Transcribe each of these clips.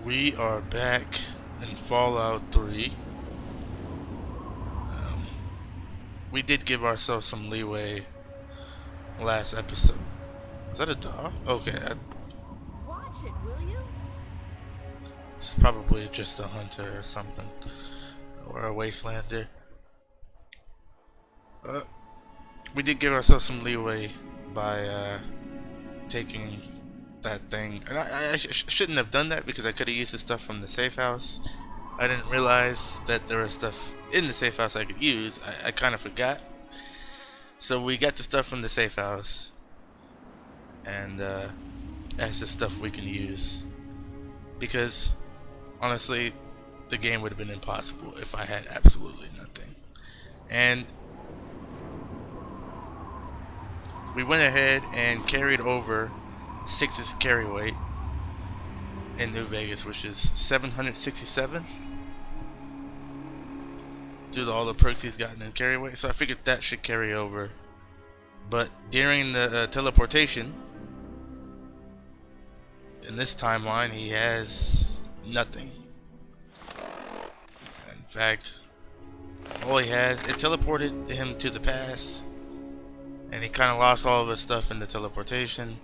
We are back in Fallout 3. We did give ourselves some leeway last episode. Is that a dog? Okay, Watch it, will you? it's probably just a hunter or something. Or a wastelander. Uh, we did give ourselves some leeway by taking that thing. And I shouldn't have done that because I could have used the stuff from the safe house. I didn't realize that there was stuff in the safe house I could use. I kind of forgot. So we got the stuff from the safe house. And that's the stuff we can use. Because, honestly, the game would have been impossible if I had absolutely nothing. And we went ahead and carried over 6's carry weight in New Vegas, which is 767 due to all the perks he's gotten in carry weight. So I figured that should carry over. But during the teleportation, in this timeline, he has nothing. In fact, all he has, it teleported him to the past, and he kind of lost all of his stuff in the teleportation,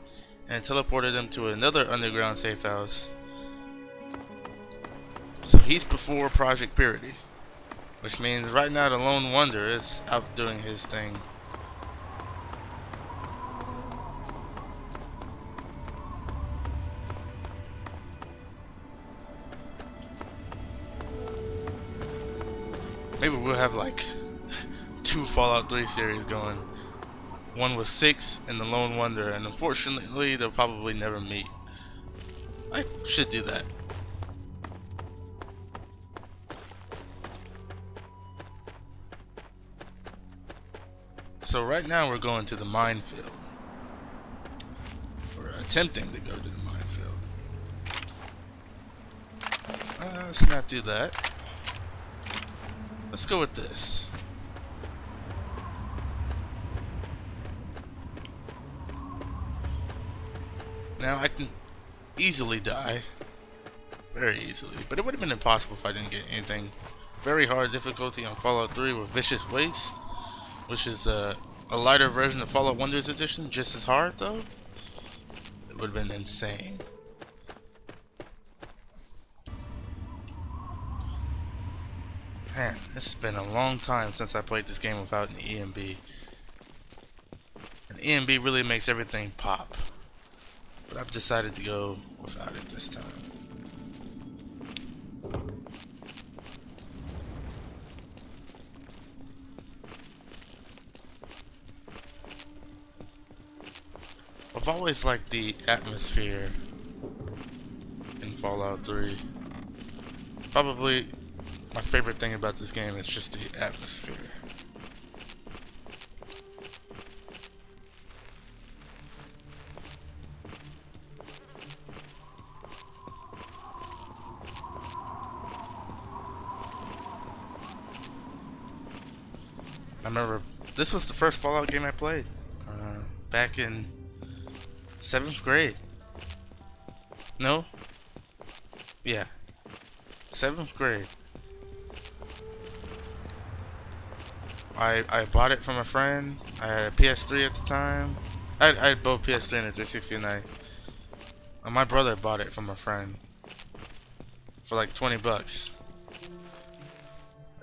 and it teleported him to another underground safe house. So he's before Project Purity, which means right now the Lone Wonder is out doing his thing. Maybe we'll have like 2 Fallout 3 series going. One with 6 and the Lone Wonder, and unfortunately they'll probably never meet. I should do that. So right now we're going to the minefield. We're attempting to go to the minefield. Let's not do that. Let's go with this. Now I can easily die. Very easily. But it would have been impossible if I didn't get anything. Very hard difficulty on Fallout 3 with Vicious Waste, which is a lighter version of Fallout Wonders Edition. Just as hard though. It would have been insane. Man, it's been a long time since I played this game without an EMB. An EMB really makes everything pop. But I've decided to go without it this time. I've always liked the atmosphere in Fallout 3. Probably my favorite thing about this game is just the atmosphere. I remember this was the first Fallout game I played back in 7th grade. No? Yeah. 7th grade. I bought it from a friend. I had a PS3 at the time. I had both PS3 and a 360, and my brother bought it from a friend for like 20 bucks.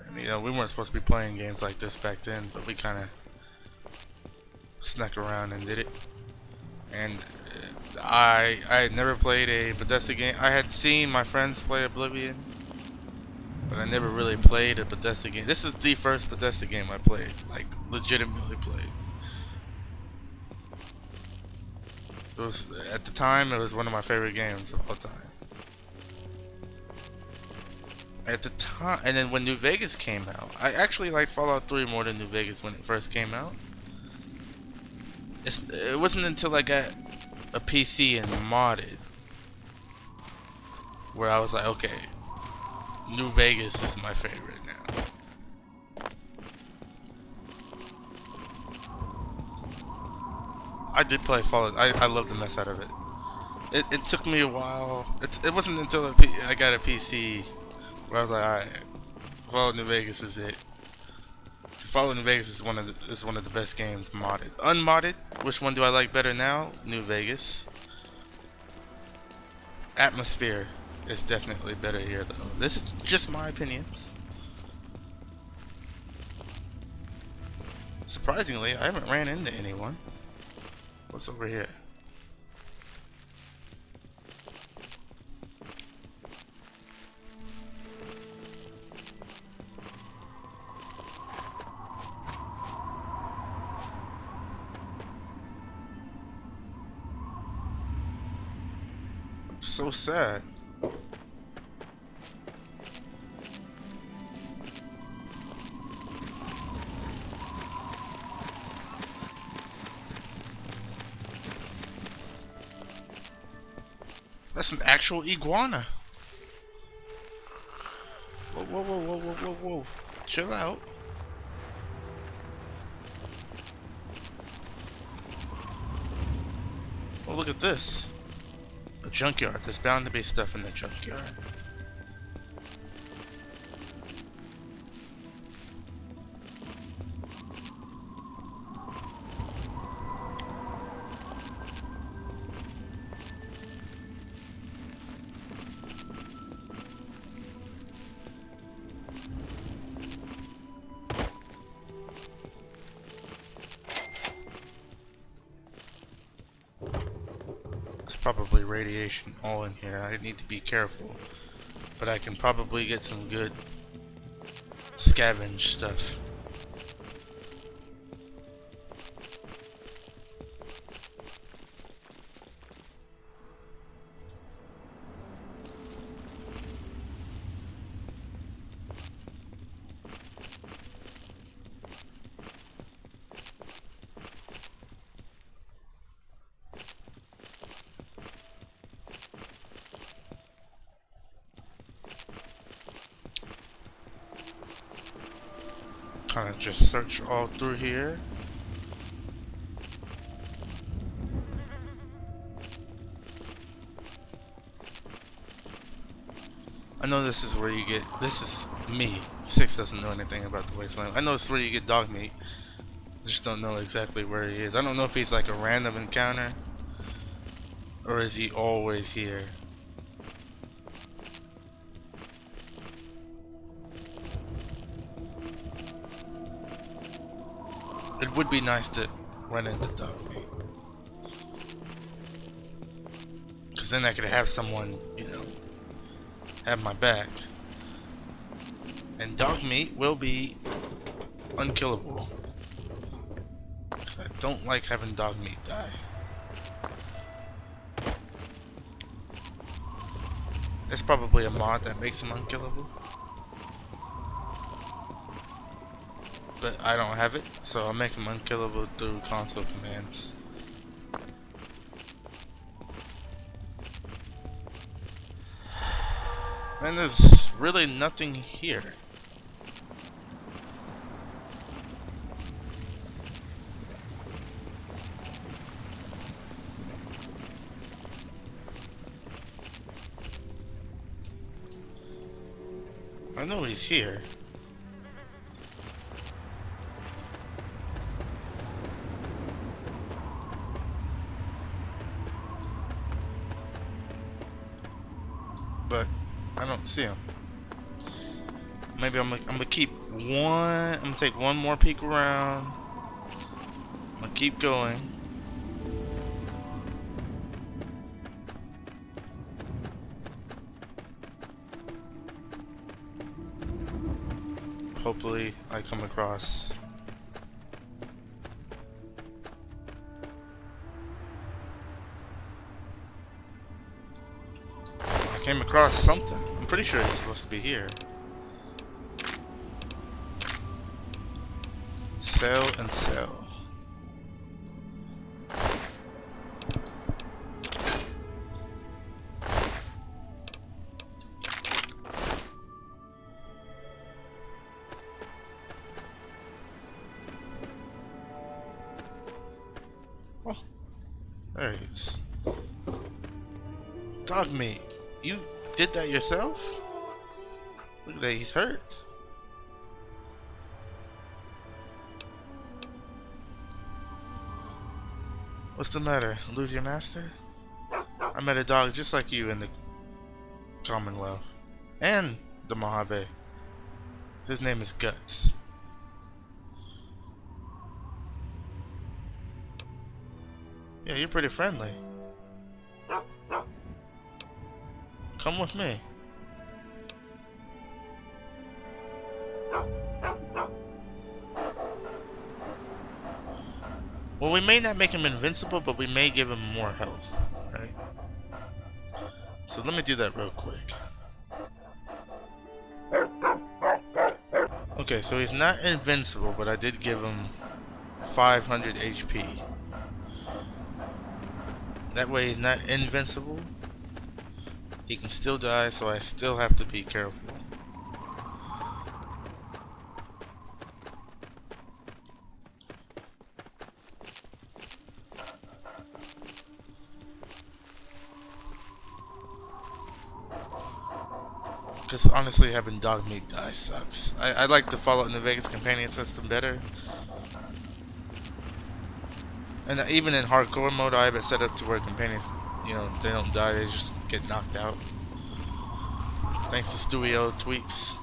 And, you know, we weren't supposed to be playing games like this back then, but we kind of snuck around and did it. And I had never played a Bethesda game. I had seen my friends play Oblivion, but I never really played a Bethesda game. This is the first Bethesda game I played, like legitimately played. It was, at the time, it was one of my favorite games of all time. At the time, and then when New Vegas came out, I actually liked Fallout 3 more than New Vegas when it first came out. It wasn't until I got a PC and modded where I was like, okay, New Vegas is my favorite now. I did play Fallout. I love the mess out of it. It took me a while. It wasn't until I got a PC where I was like, alright, Fallout New Vegas is it. Because Fallout New Vegas is one of the best games modded. Unmodded, which one do I like better now? New Vegas. Atmosphere is definitely better here though. This is just my opinions. Surprisingly, I haven't ran into anyone. What's over here? It's so sad. That's an actual iguana. Whoa, whoa, whoa, whoa, whoa, whoa, whoa. Chill out. Oh, look at this. A junkyard. There's bound to be stuff in the junkyard. There's probably radiation all in here. I need to be careful. But I can probably get some good scavenge stuff. Kind of just search all through here. I know this is where you get. This is me. 6 doesn't know anything about the wasteland. I know it's where you get dog meat. I just don't know exactly where he is. I don't know if he's like a random encounter or is he always here. It would be nice to run into dog meat. Because then I could have someone, you know, have my back. And dog meat will be unkillable. Because I don't like having dog meat die. It's probably a mod that makes him unkillable. But I don't have it, so I'll make him unkillable through console commands. And there's really nothing here. I know he's here. But I don't see him. Maybe I'm gonna keep one. I'm gonna take one more peek around. I'm gonna keep going. Hopefully, I come across. I came across something. I'm pretty sure it's supposed to be here. Sell and sell. Oh, there he is. Dog meat. You did that yourself? Look at that, he's hurt. What's the matter? Lose your master? I met a dog just like you in the Commonwealth. And the Mojave. His name is Guts. Yeah, you're pretty friendly. Come with me. Well, we may not make him invincible, but we may give him more health, right? So let me do that real quick. Okay, so he's not invincible, but I did give him 500 HP. That way he's not invincible. He can still die, so I still have to be careful. Because honestly, having dog meat die sucks. I like the Fallout New Vegas companion system better. And even in hardcore mode, I have it set up to where companions, you know, they don't die, they just get knocked out. Thanks to Studio tweaks.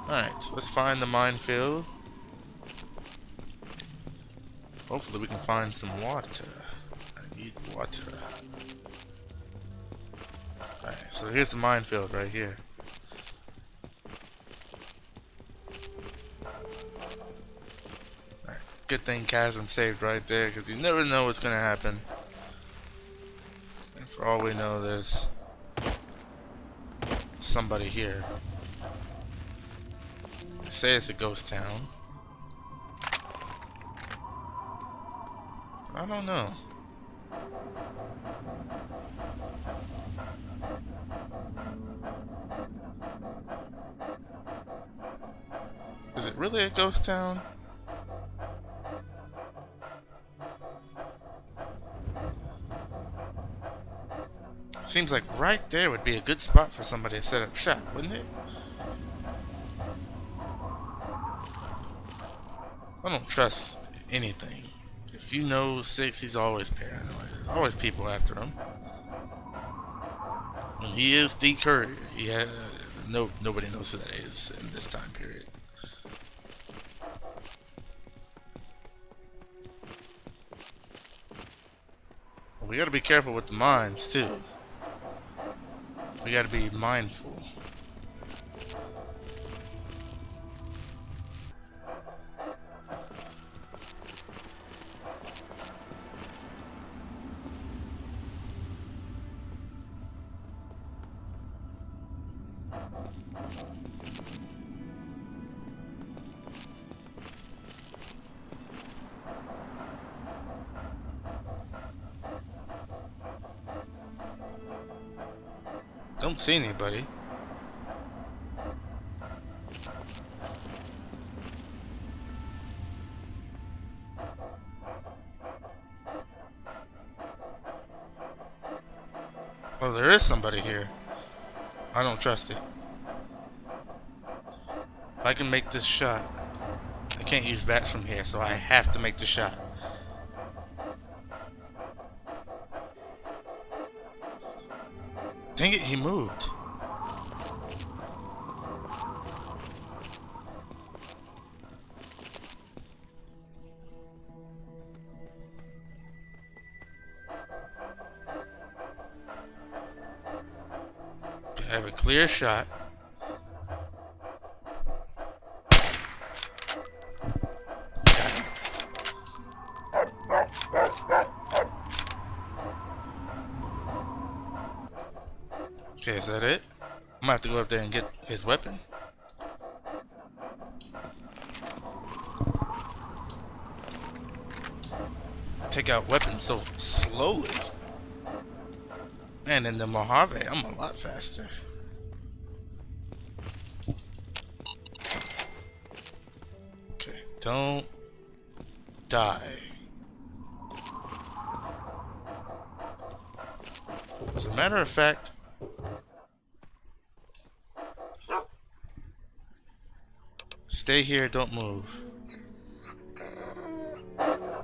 Alright, let's find the minefield. Hopefully we can find some water. I need water. Alright, so here's the minefield right here. Alright, good thing Chasm saved right there, because you never know what's going to happen. And for all we know, there's somebody here. They say it's a ghost town. I don't know. Is it really a ghost town? Seems like right there would be a good spot for somebody to set up shop, wouldn't it? I don't trust anything. If you know Six, he's always paranoid. There's always people after him. And he is the courier. Yeah, nobody knows who that is in this time period. Well, we gotta be careful with the mines too. We gotta be mindful. Don't see anybody. Oh, there is somebody here. I don't trust it. If I can make this shot. I can't use bats from here, so I have to make the shot. Dang it, he moved. I have a clear shot. Got him. Okay, is that it? I'm gonna have to go up there and get his weapon. Take out weapons so slowly. Man, in the Mojave, I'm a lot faster. Okay, don't die. As a matter of fact, stay here, don't move.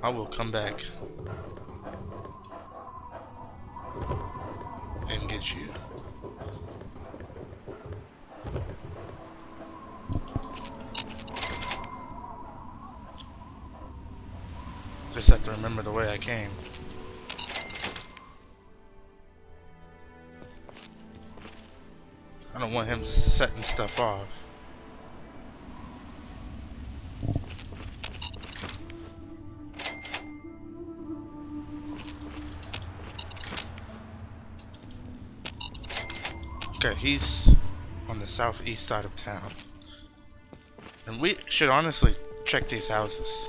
I will come back and get you. Just have to remember the way I came. I don't want him setting stuff off. Okay, he's on the southeast side of town. And we should honestly check these houses.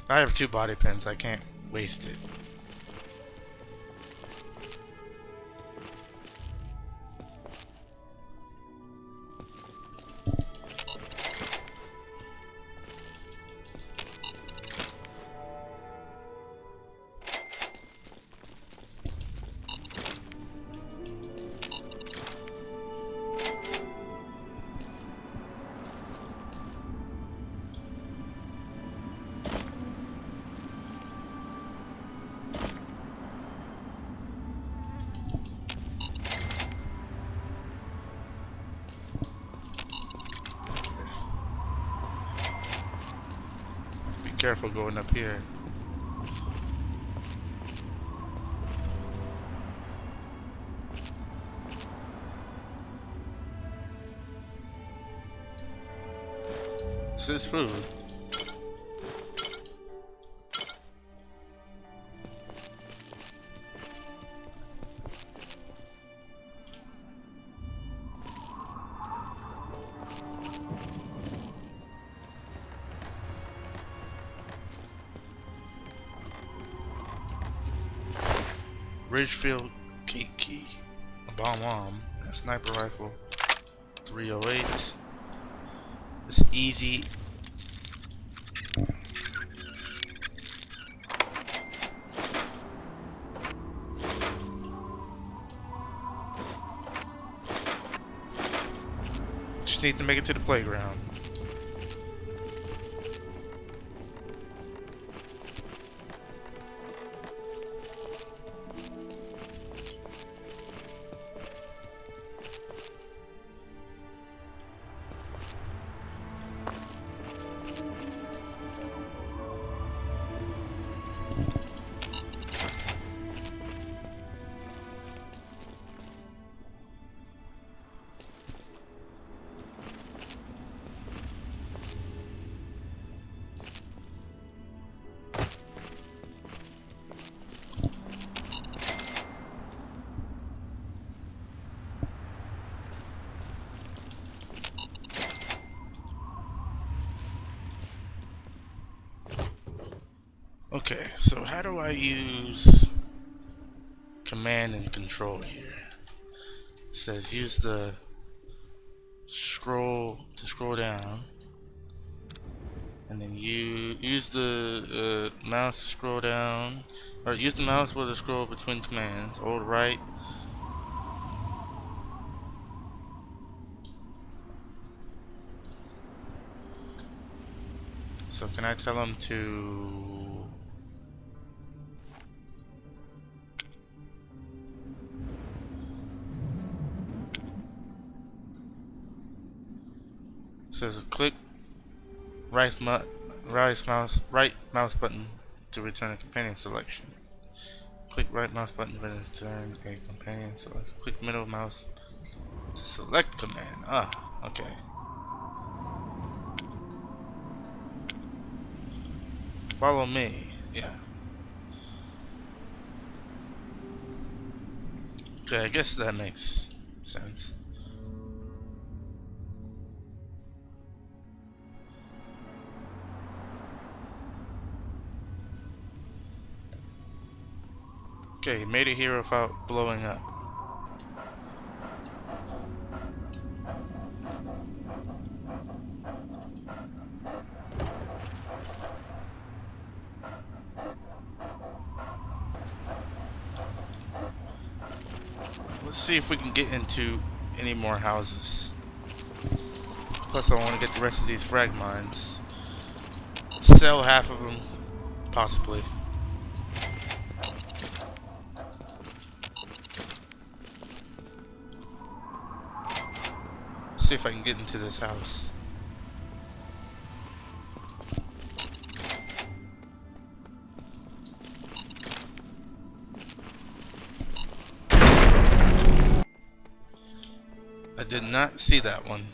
I have 2 body pins, I can't waste it. Be careful going up here. This is food. Ridgefield gate key, a bomb, and a sniper rifle. 308. It's easy. Just need to make it to the playground. Okay, so how do I use command and control here? It says use the scroll to scroll down, and then you use the mouse to scroll down, or use the mouse wheel to scroll between commands. Hold right. So can I tell him to... says click right mouse button to return a companion selection. Click right mouse button to return a companion selection. Click middle mouse to select command. Ah, okay. Follow me. Yeah. Okay, I guess that makes sense. Okay, made it here without blowing up. Let's see if we can get into any more houses. Plus, I want to get the rest of these frag mines. Sell half of them, possibly. Let's see if I can get into this house. I did not see that one.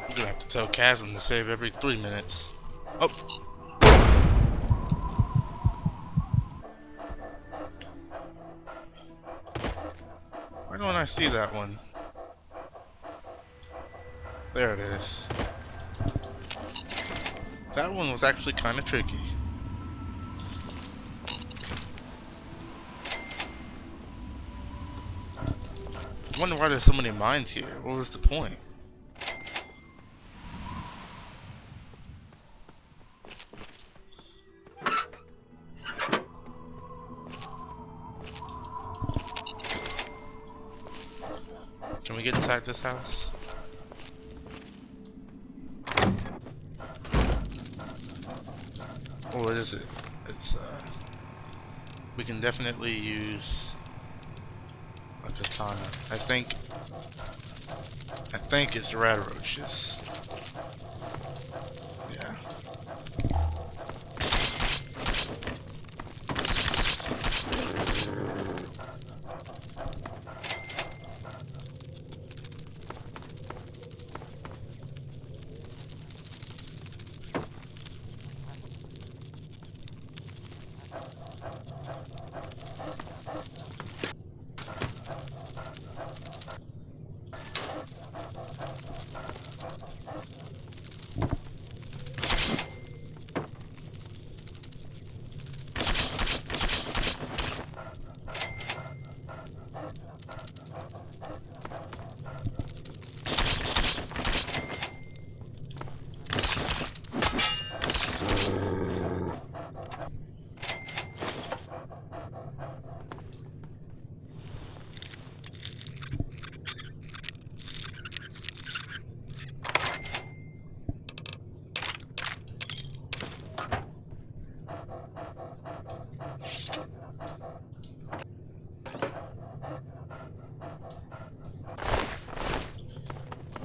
I'm gonna have to tell Chasm to save every 3 minutes. Oh! Why don't I see that one? There it is. That one was actually kind of tricky. I wonder why there's so many mines here. What was the point? Can we get inside this house? Or what is it? It's we can definitely use a katana. I think it's rat roaches. Yeah.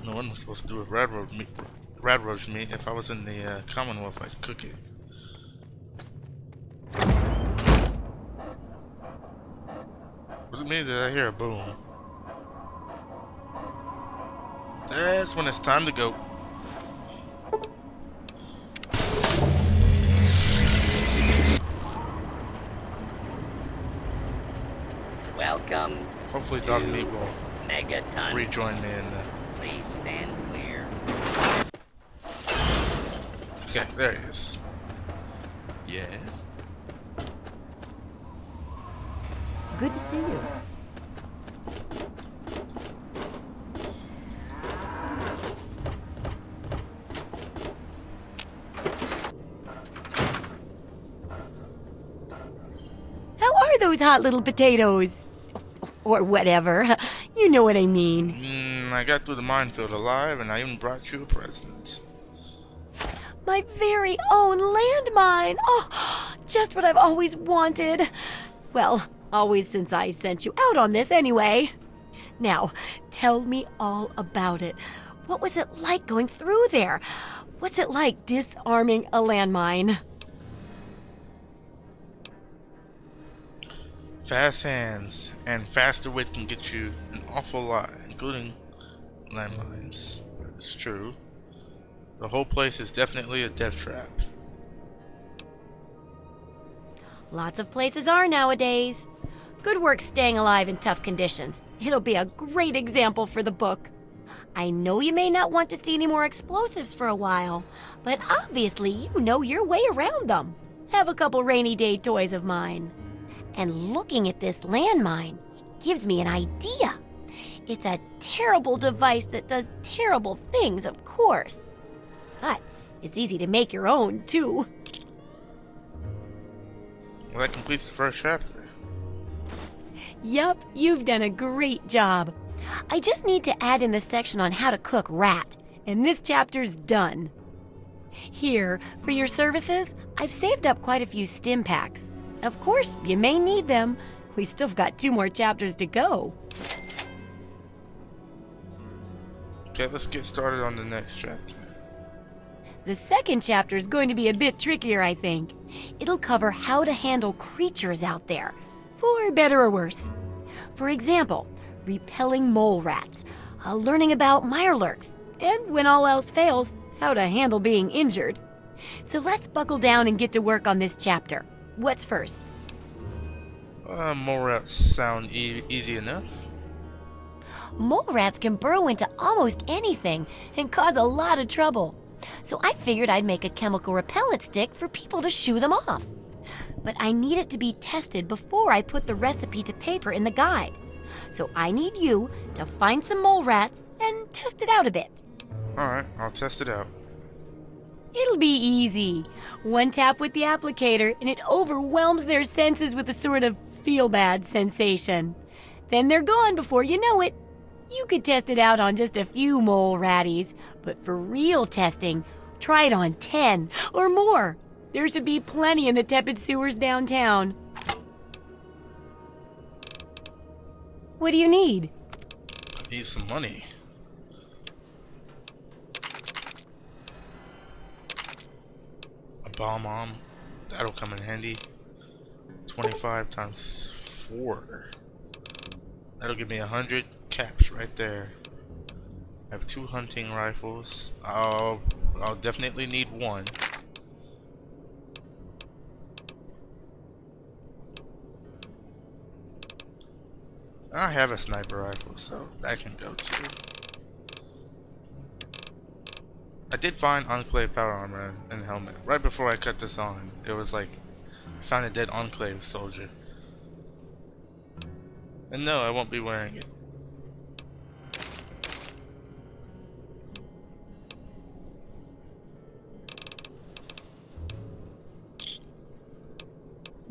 No one was supposed to do with rat roach meat. If I was in the Commonwealth, I'd cook it. Was it me? Did I hear a boom? That's when it's time to go. Welcome. Hopefully, Dog Meat will Megaton. rejoin me in the. Please stand clear. Okay, there he is. Yes? Good to see you. How are those hot little potatoes? Or whatever. You know what I mean. I got through the minefield alive, and I even brought you a present. My very own landmine. Oh, just what I've always wanted. Well, always since I sent you out on this anyway. Now, tell me all about it. What was it like going through there? What's it like disarming a landmine? Fast hands and faster wits can get you an awful lot, including landmines. That's true. The whole place is definitely a death trap. Lots of places are nowadays. Good work staying alive in tough conditions. It'll be a great example for the book. I know you may not want to see any more explosives for a while, but obviously you know your way around them. Have a couple rainy day toys of mine. And looking at this landmine, it gives me an idea. It's a terrible device that does terrible things, of course. But it's easy to make your own, too. Well, that completes the first chapter. Yup, you've done a great job. I just need to add in the section on how to cook rat, and this chapter's done. Here, for your services, I've saved up quite a few stim packs. Of course, you may need them. We still got 2 more chapters to go. Okay, let's get started on the next chapter. The second chapter is going to be a bit trickier, I think. It'll cover how to handle creatures out there, for better or worse. For example, repelling mole rats, learning about mirelurks, and when all else fails, how to handle being injured. So let's buckle down and get to work on this chapter. What's first? Mole rats sound easy enough. Mole rats can burrow into almost anything and cause a lot of trouble. So I figured I'd make a chemical repellent stick for people to shoo them off. But I need it to be tested before I put the recipe to paper in the guide. So I need you to find some mole rats and test it out a bit. Alright, I'll test it out. It'll be easy. 1 tap with the applicator and it overwhelms their senses with a sort of feel-bad sensation. Then they're gone before you know it. You could test it out on just a few mole ratties, but for real testing, try it on 10 or more. There should be plenty in the tepid sewers downtown. What do you need? I need some money. A bomb. That'll come in handy. 25 times 4. That'll give me 100 caps right there. I have 2 hunting rifles. I'll definitely need 1. I have a sniper rifle, so that can go too. I did find Enclave power armor and helmet. Right before I cut this on, it was like, I found a dead Enclave soldier. And no, I won't be wearing it.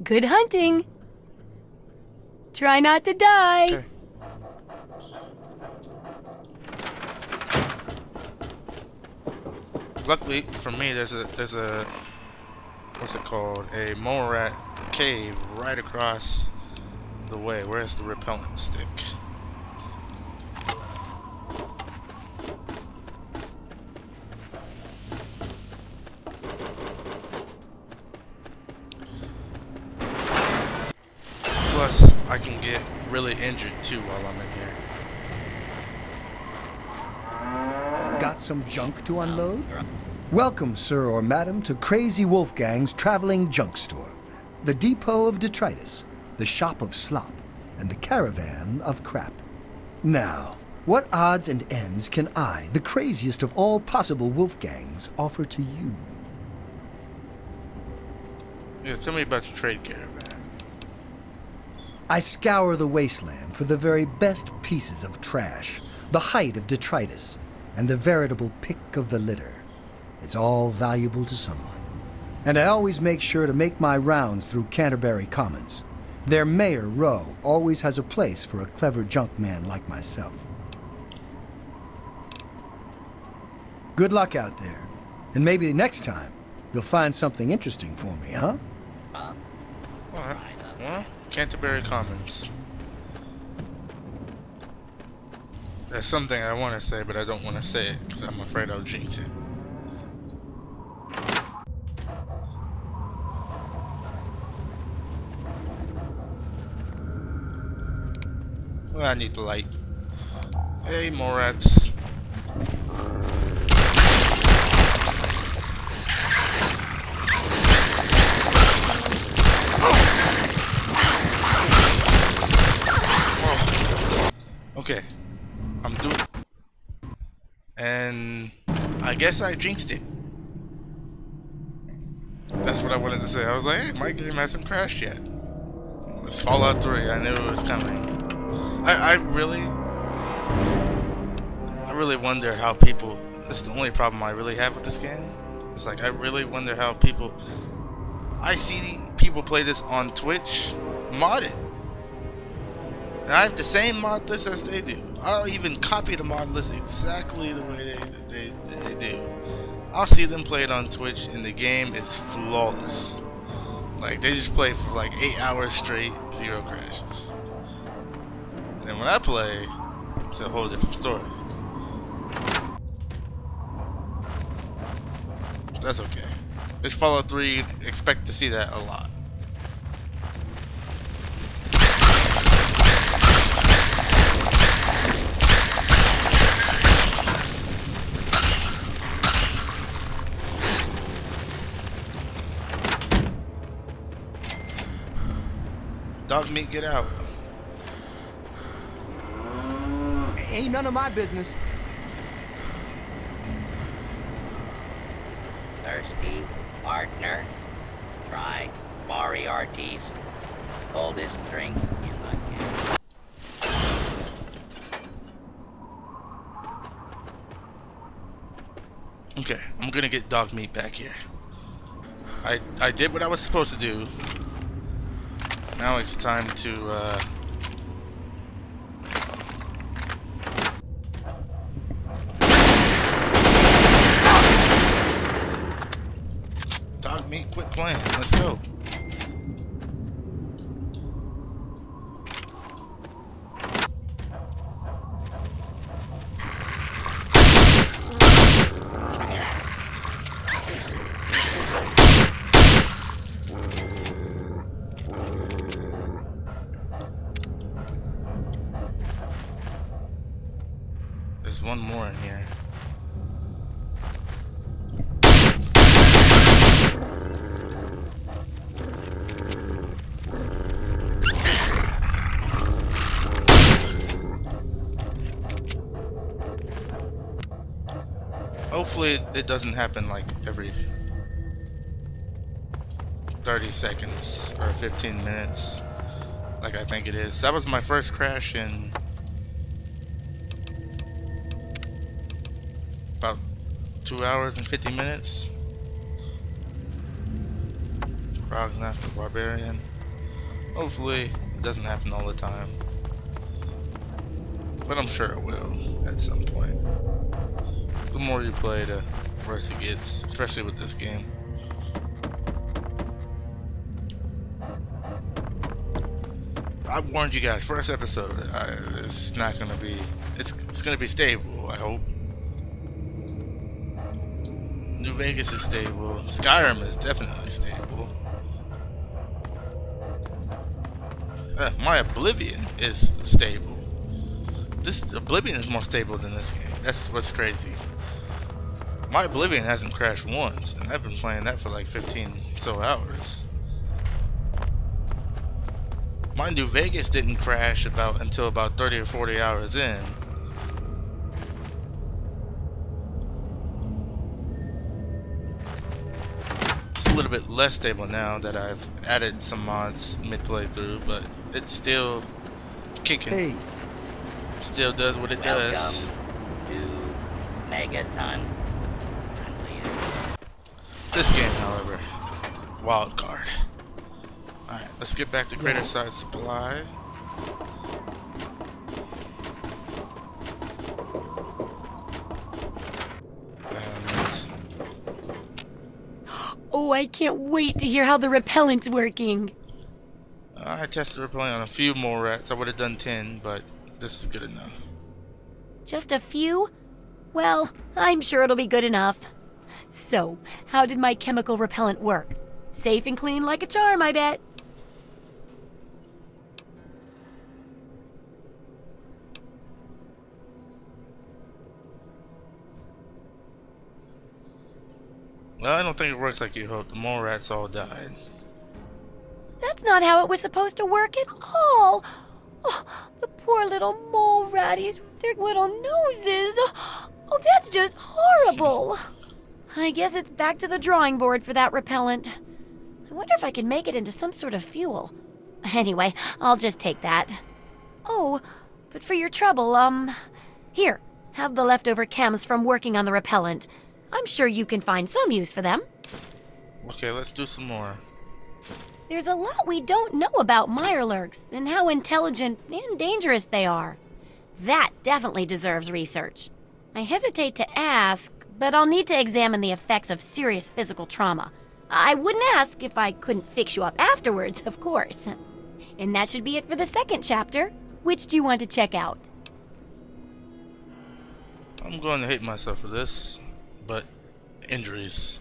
Good hunting! Try not to die! Okay. Luckily for me, there's a what's it called? A mole rat cave right across the way. Where's the repellent stick? Plus, I can get really injured too while I'm in here. Got some junk to unload? Welcome, sir or madam, to Crazy Wolfgang's traveling junk store. The depot of detritus, the shop of slop, and the caravan of crap. Now, what odds and ends can I, the craziest of all possible Wolfgangs, offer to you? Yeah, tell me about your trade caravan. I scour the wasteland for the very best pieces of trash, the height of detritus, and the veritable pick of the litter. It's all valuable to someone. And I always make sure to make my rounds through Canterbury Commons. Their mayor, Rowe, always has a place for a clever junk man like myself. Good luck out there. And maybe next time, you'll find something interesting for me, huh? Alright. Well, Canterbury Commons. There's something I want to say, but I don't want to say it because I'm afraid I'll jinx it. Well, I need the light. Hey, more rats. Okay, I'm doing. and I guess I jinxed it. That's what I wanted to say. I was like, hey, my game hasn't crashed yet. It's Fallout 3. I knew it was coming. I really wonder how people. That's the only problem I really have with this game. It's like I really wonder how people. I see people play this on Twitch, modded. And I have the same mod list as they do. I'll even copy the mod list exactly the way they do. I'll see them play it on Twitch, and the game is flawless. Like, they just play for like 8 hours straight, 0 crashes. And when I play, it's a whole different story. That's okay. It's Fallout 3, expect to see that a lot. Dog meat, get out. Ain't none of my business. Thirsty, partner. Try Moriarty's coldest drinks in the can. Okay, I'm gonna get dog meat back here. I did what I was supposed to do. Now it's time to dog meat, quit playing. Let's go. There's one more in here. Hopefully it doesn't happen like every 30 seconds or 15 minutes like I think it is. That was my first crash in about 2 hours and 50 minutes. Probably not the barbarian. Hopefully it doesn't happen all the time, but I'm sure it will at some point. The more you play, the worse it gets, especially with this game. I warned you guys, first episode, it's not gonna be, it's gonna be stable, I hope. New Vegas is stable. Skyrim is definitely stable. My Oblivion is stable. This Oblivion is more stable than this game. That's what's crazy. My Oblivion hasn't crashed once, and I've been playing that for like 15 so hours. My New Vegas didn't crash until about 30 or 40 hours in. It's a little bit less stable now that I've added some mods mid-playthrough, but it's still kicking. Hey, Still does what it does. Welcome to Megaton. This game, however, wild card. Alright, let's get back to Greater Side Supply. And Oh, I can't wait to hear how the repellent's working. I tested repelling on a few more rats. I would have done 10, but this is good enough. Just a few? Well, I'm sure it'll be good enough. So, how did my chemical repellent work? Safe and clean like a charm, I bet. Well, I don't think it works like you hoped. The mole rats all died. That's not how it was supposed to work at all. Oh, the poor little mole ratties, their little noses. Oh, Oh, that's just horrible. I guess it's back to the drawing board for that repellent. I wonder if I can make it into some sort of fuel. Anyway, I'll just take that. Oh, but for your trouble, here, have the leftover chems from working on the repellent. I'm sure you can find some use for them. Okay, let's do some more. There's a lot we don't know about Mirelurks and how intelligent and dangerous they are. That definitely deserves research. I hesitate to ask, but I'll need to examine the effects of serious physical trauma. I wouldn't ask if I couldn't fix you up afterwards, of course. And that should be it for the second chapter. Which do you want to check out? I'm going to hate myself for this, but injuries.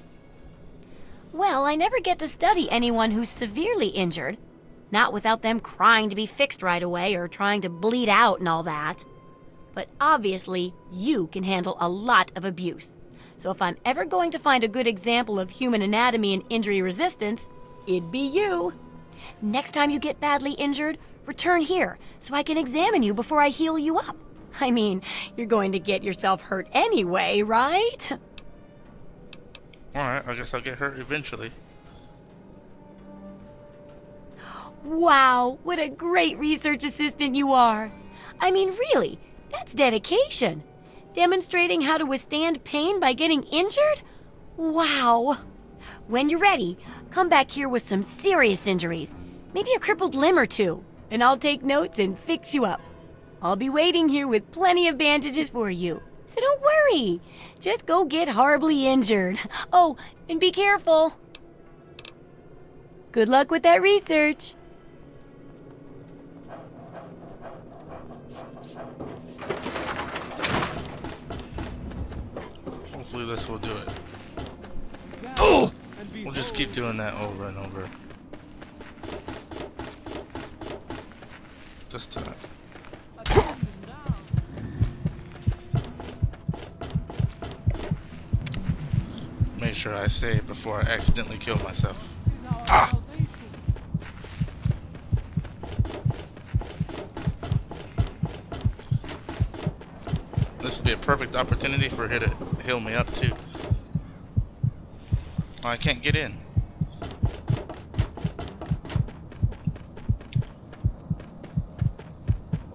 Well, I never get to study anyone who's severely injured. Not without them crying to be fixed right away or trying to bleed out and all that. But obviously, you can handle a lot of abuse. So if I'm ever going to find a good example of human anatomy and injury resistance, it'd be you. Next time you get badly injured, return here so I can examine you before I heal you up. I mean, you're going to get yourself hurt anyway, right? Alright, I guess I'll get hurt eventually. Wow, what a great research assistant you are. I mean, really, that's dedication. Demonstrating how to withstand pain by getting injured? Wow. When you're ready, come back here with some serious injuries. Maybe a crippled limb or two, and I'll take notes and fix you up. I'll be waiting here with plenty of bandages for you. So don't worry. Just go get horribly injured. Oh, and be careful. Good luck with that research. Hopefully this will do it. Oh! We'll just keep doing that over and over. This time. Make sure I say it before I accidentally kill myself. Ah! This would be a perfect opportunity for her to heal me up too. Oh, I can't get in.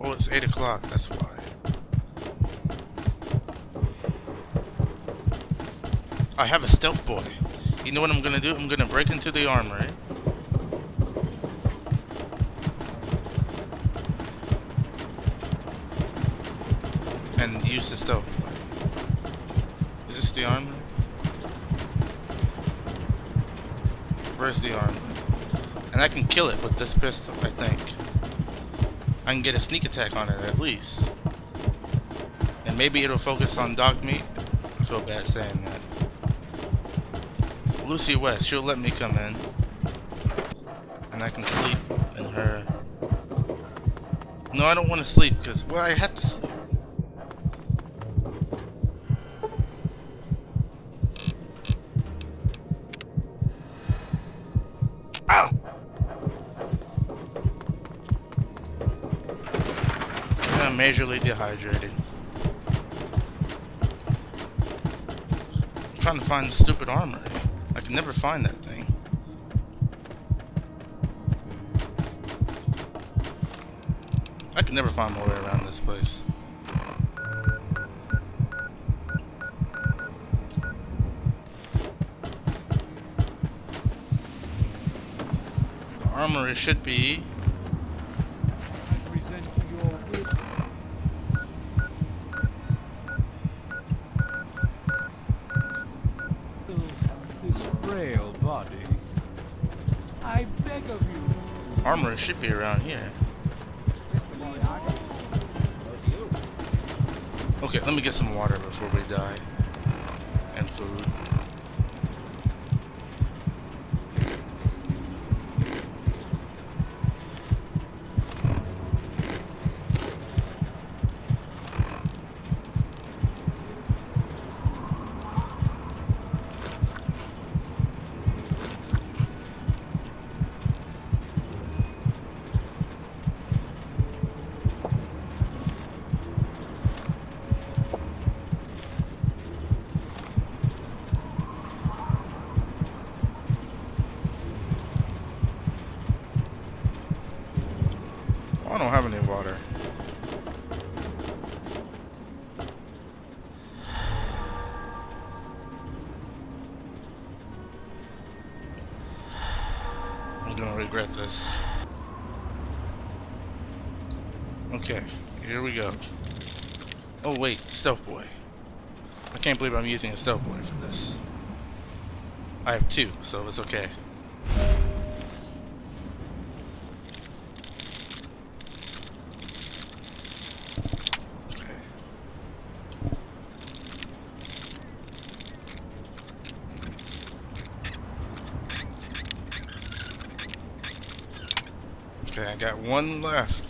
Oh, it's 8 o'clock, that's why. I have a stealth boy. You know what I'm gonna do? I'm gonna break into the armory. And use the stealth boy. Is this the armory? Where's the armory? And I can kill it with this pistol, I think. I can get a sneak attack on it at least. And maybe it'll focus on dog meat. I feel bad saying that. Lucy West, she'll let me come in. And I can sleep in her. No, I don't want to sleep because, well, I have to sleep. Ow! I'm majorly dehydrated. I'm trying to find the stupid armory. I can never find that thing. I can never find my way around this place. The armory should be... Armory should be around here. Okay, let me get some water before we die. And food. don't have any water. I'm gonna regret this. Okay, here we go. Oh wait, stealth boy. I can't believe I'm using a stealth boy for this. I have 2, so it's okay. Okay, I got 1 left.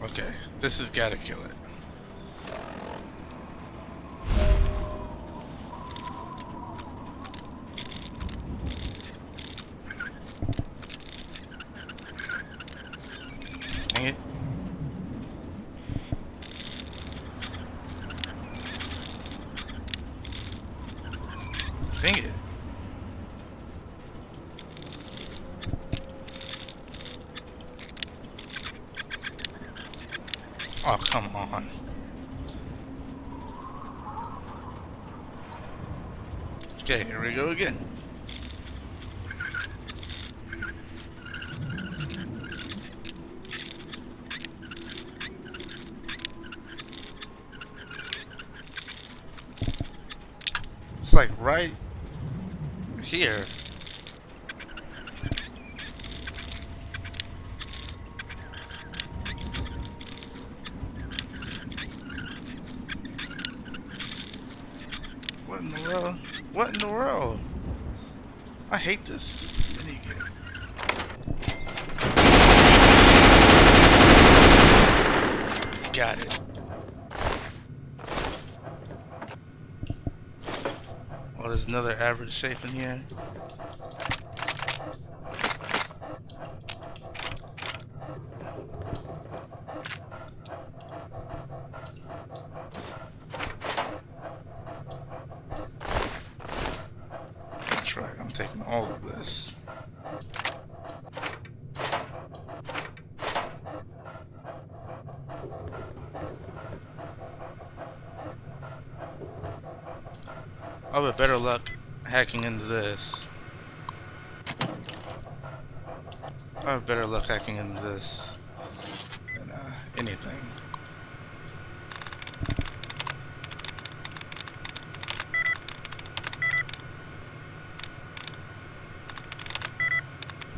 Okay, this has got to kill it. Dang it. Dang it. Oh, come on. Okay, here we go again. It's like right here. What in the world? What in the world? I hate this stupid minigame. Got it. Oh, there's another average shape in here. That's right, I'm taking all of this. I'll have better luck hacking into this. I have better luck hacking into this than anything.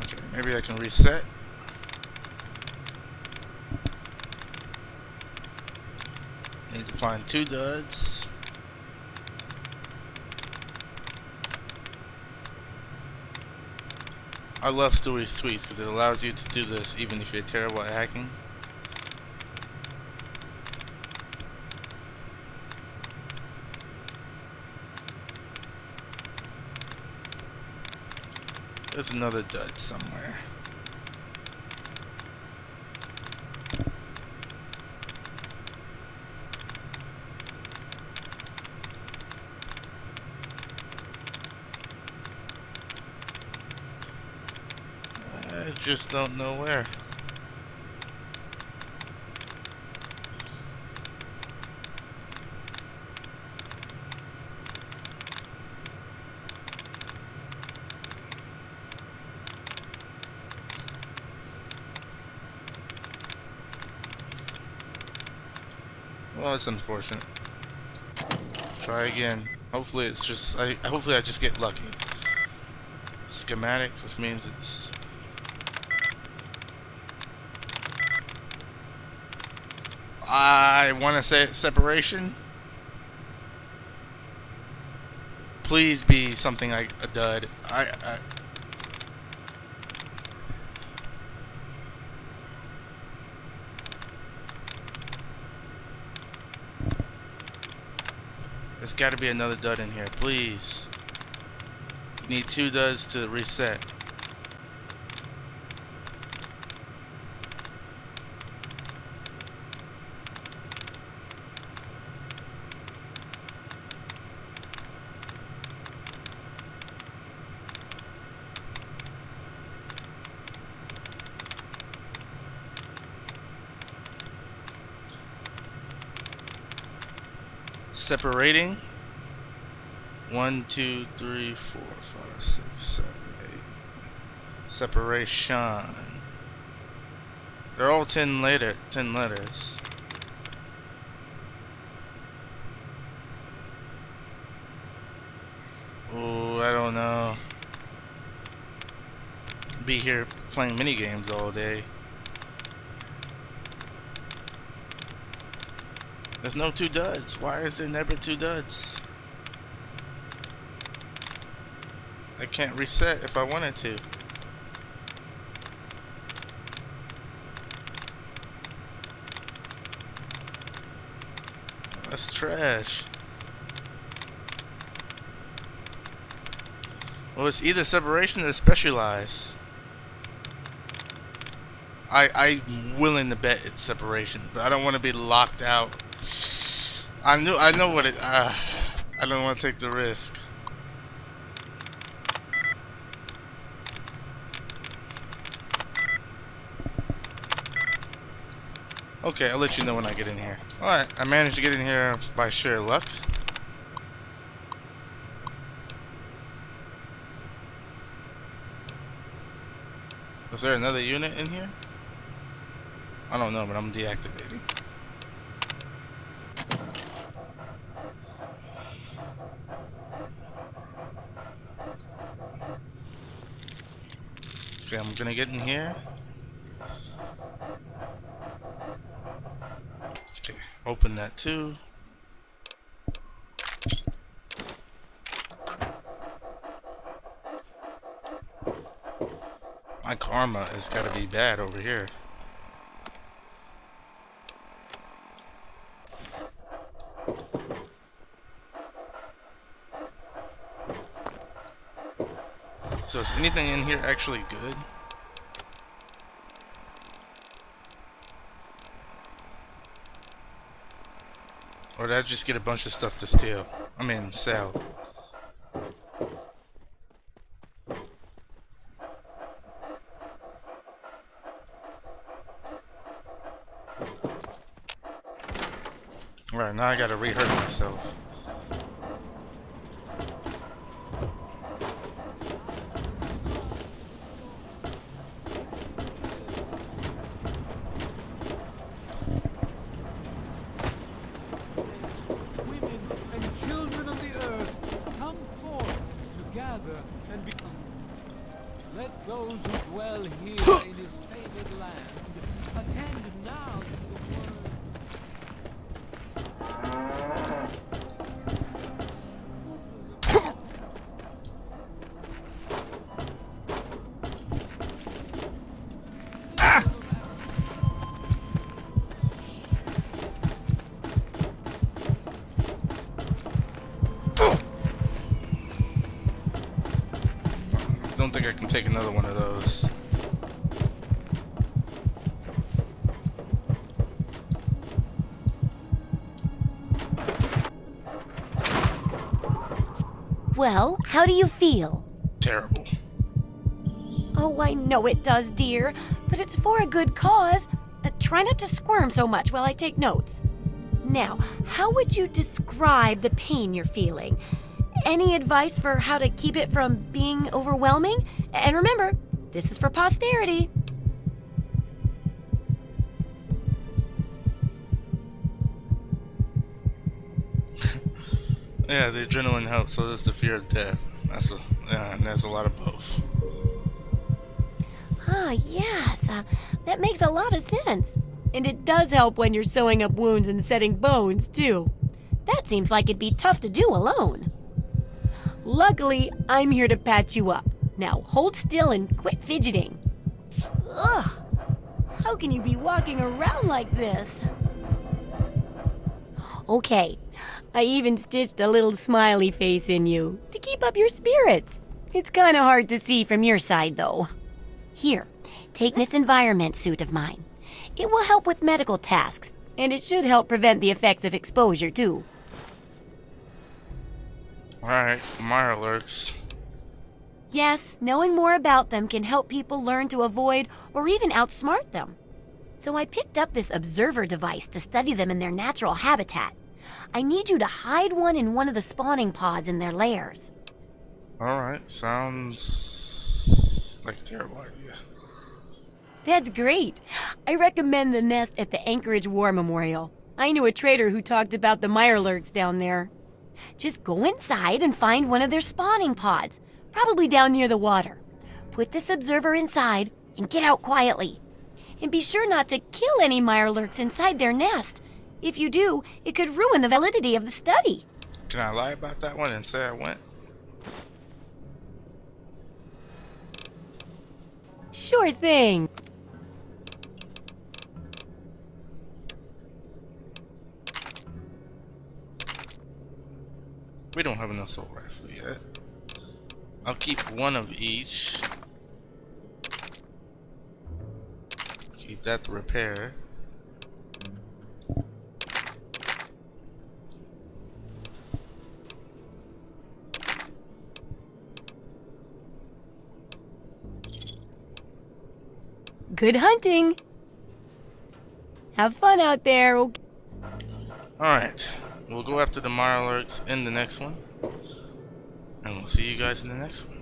Okay, maybe I can reset. Need to find 2 duds. I love Stewie Sweets because it allows you to do this even if you're terrible at hacking. There's another dud somewhere. I just don't know where. Well, it's unfortunate. Try again. Hopefully it's just hopefully I just get lucky. Schematics, which means it's I want to say it's separation. Please be something like a dud. There's got to be another dud in here, please. You need 2 duds to reset. Separating. 1, 2, 3, 4, 5, 6, 7, 8. Separation. They're all 10 letters. Oh, I don't know. Be here playing mini games all day. There's no 2 duds. Why is there never 2 duds? I can't reset if I wanted to. That's trash. Well, it's either separation or specialize. I'm willing to bet it's separation, but I don't want to be locked out. I know what it. I don't want to take the risk. Okay, I'll let you know when I get in here. Alright, I managed to get in here by sheer luck. Is there another unit in here? I don't know, but I'm deactivating. Okay, I'm gonna get in here. Okay, open that too. My karma has gotta be bad over here. So is anything in here actually good? Or did I just get a bunch of stuff to steal? I mean, sell. Alright, now I gotta re-hurt myself. Women and children of the earth, come forth to gather and be. Let those who dwell here in his favored land attend now to the word. Don't think I can take another one of those. Well, how do you feel? Terrible. Oh, I know it does, dear, but it's for a good cause. Try not to squirm so much while I take notes. Now, how would you describe the pain you're feeling? Any advice for how to keep it from being overwhelming? And remember, this is for posterity. Yeah, the adrenaline helps, so does the fear of death. That's a lot of both. Ah, yes, that makes a lot of sense. And it does help when you're sewing up wounds and setting bones, too. That seems like it'd be tough to do alone. Luckily, I'm here to patch you up. Now, hold still and quit fidgeting. Ugh! How can you be walking around like this? Okay, I even stitched a little smiley face in you to keep up your spirits. It's kind of hard to see from your side, though. Here, take this environment suit of mine. It will help with medical tasks, and it should help prevent the effects of exposure, too. Alright, my alerts. Yes, knowing more about them can help people learn to avoid or even outsmart them. So I picked up this observer device to study them in their natural habitat. I need you to hide one in one of the spawning pods in their lairs. Alright, sounds like a terrible idea. That's great. I recommend the nest at the Anchorage War Memorial. I knew a trader who talked about the mirelurks down there. Just go inside and find one of their spawning pods, probably down near the water. Put this observer inside and get out quietly. And be sure not to kill any mirelurks inside their nest. If you do, it could ruin the validity of the study. Can I lie about that one and say I went? Sure thing. We don't have an assault rifle yet. I'll keep one of each. Keep that to repair. Good hunting. Have fun out there. Okay. Alright, we'll go after the mirelurks in the next one. And we'll see you guys in the next one.